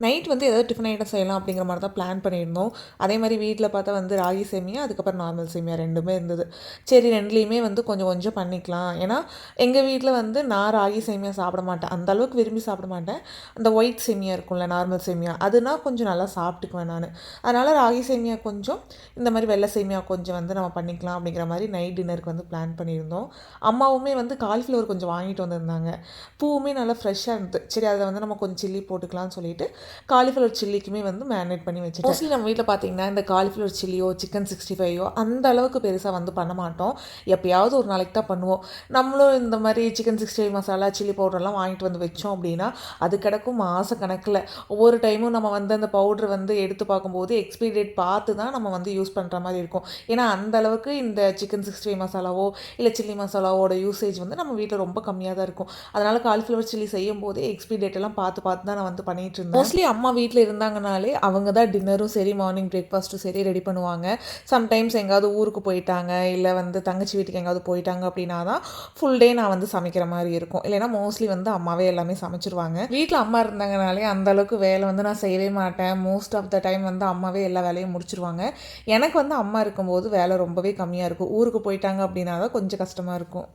Night வந்து ஏதாவது tiffin item செய்யலாம் அப்படிங்கிற மாதிரி தான் பிளான் பண்ணியிருந்தோம். அதே மாதிரி வீட்டில் பார்த்தா வந்து ராகி சேமியா, அதுக்கப்புறம் நார்மல் சேமியா 2மே இருந்தது. சரி 2லேயுமே வந்து கொஞ்சம் கொஞ்சம் பண்ணிக்கலாம். ஏன்னா எங்கள் வீட்டில் வந்து நான் ராகி சேமியா சாப்பிட மாட்டேன். அந்த அளவுக்கு விரும்பி சாப்பிட மாட்டேன். அந்த ஒயிட் சேமியா இருக்கும்ல, நார்மல் சேமியா, அதுனா கொஞ்சம் நல்லா சாப்பிட்டுக்குவேன் நான். அதனால் ராகி சேமியா கொஞ்சம், இந்த மாதிரி வெள்ளை சேமியா கொஞ்சம் வந்து நம்ம பண்ணிக்கலாம் அப்படிங்கிற மாதிரி நைட் டின்னருக்கு வந்து பிளான் பண்ணியிருந்தோம். அம்மாவுமே வந்து காலிஃப்ளவர் கொஞ்சம் வாங்கிட்டு வந்திருந்தாங்க. பூவுமே நல்லா ஃப்ரெஷ்ஷாக இருந்தது. சரி அதில் வந்து நம்ம கொஞ்சம் சில்லி போட்டுக்கலாம்னு சொல்லிட்டு காலிஃப்ளவர் சில்லிக்குமே வந்து மேரினேட் பண்ணி வச்சுட்டேன். மோஸ்ட்லி நம்ம வீட்டில் பார்த்தீங்கன்னா இந்த காலிஃப்ளவர் சில்லியோ சிக்கன் 65யோ அந்த அளவுக்கு பெருசாக வந்து பண்ண மாட்டோம். எப்பயாவது ஒரு நாளைக்கு தான் பண்ணுவோம். நம்மளும் இந்த மாதிரி சிக்கன் 65 மசாலா சில்லி பவுடர்லாம் வாங்கிட்டு வந்து வச்சோம் அப்படின்னா அது கிடக்கும் மாத கணக்கில். ஒவ்வொரு டைமும் நம்ம வந்து அந்த பவுடர் வந்து எடுத்து பார்க்கும்போது எக்ஸ்பிரி டேட் பார்த்து தான் நம்ம வந்து யூஸ் பண்ணுற மாதிரி இருக்கும். ஏன்னா அந்த அளவுக்கு இந்த சிக்கன் 65 மசாலாவோ இல்லை சில்லி மசாலாவோட யூசேஜ் வந்து நம்ம வீட்டில் ரொம்ப கம்மியாக தான் இருக்கும். அதனால் காலிஃப்ளவர் சில்லி செய்யும் போதே எக்ஸ்பிரி டேட் எல்லாம் பார்த்து பார்த்து தான் நான் வந்து பண்ணிகிட்டு இருந்தேன். மோஸ்ட்லி அம்மா வீட்டில் இருந்தாங்கனாலே அவங்க தான் டின்னரும் சரி மார்னிங் பிரேக்ஃபாஸ்ட்டும் சரி ரெடி பண்ணுவாங்க. சம்டைம்ஸ் எங்கேயாவது ஊருக்கு போயிட்டாங்க, இல்லை வந்து தங்கச்சி வீட்டுக்கு எங்கேயாவது போயிட்டாங்க அப்படின்னா தான் ஃபுல் டே நான் வந்து சமைக்கிற மாதிரி இருக்கும். இல்லைனா மோஸ்ட்லி வந்து அம்மாவே எல்லாமே சமைச்சிருவாங்க. வீட்டில் அம்மா இருந்தாங்கனாலே அந்த அளவுக்கு வேலை வந்து நான் செய்யவே மாட்டேன். மோஸ்ட் ஆஃப் த டைம் வந்து அம்மாவே எல்லா வேலையும் முடிச்சிருவாங்க. எனக்கு வந்து அம்மா இருக்கும்போது வேலை ரொம்பவே கம்மியாக இருக்கும். ஊருக்கு போயிட்டாங்க அப்படின்னா தான் கொஞ்சம் கஷ்டமாக இருக்கும்.